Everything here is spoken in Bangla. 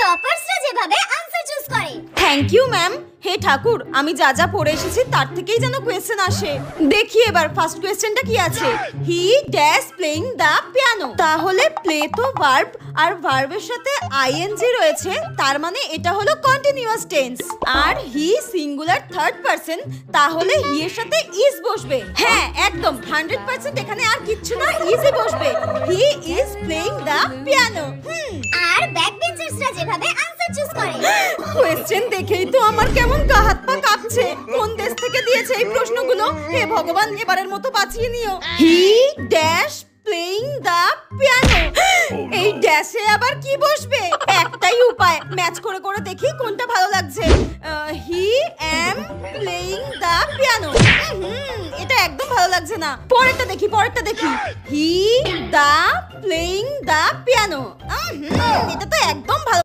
টপার্সরা যেভাবে আনসার চুজ করে। Thank you ma'am. হে ঠাকুর, আমি যা যা পড়ে এসেছি তার থেকেই যেন কোয়েশ্চেন আসে। দেখি এবার ফার্স্ট কোয়েশ্চেনটা কি আছে। He dash playing the piano. তাহলে প্লে তো ভার্ব, আর ভার্বের সাথে আইএনজি রয়েছে, তার মানে এটা হলো কন্টিনিউয়াস টেন্স। আর হি সিঙ্গুলার থার্ড পারসন, তাহলে হি এর সাথে ইজ বসবে। হ্যাঁ একদম 100% এখানে আর কিচ্ছু না, ইজই বসবে। He is playing the piano. আর ব্যাক বেঞ্চার্সরা যেভাবে আনসার চুজ করে। কোয়েশ্চেন দেখেই তো আমার কেমন গা হাত পা কাঁপছে। কোন দেশ থেকে দিয়েছে এই প্রশ্নগুলো? হে ভগবান, এবারের মতো বাঁচিয়ে নিও। He dash playing the piano. এই ড্যাশে আবার কি বসবে? একটাই উপায়, ম্যাচ করে করে দেখি কোনটা ভালো লাগছে। হি এম প্লেইং দ্য পিয়ানো। এটা একদম ভালো লাগছে না। পরেরটা দেখি, পরেরটা দেখি। হি দা প্লেইং দ্য পিয়ানো। এটা তো একদম ভালো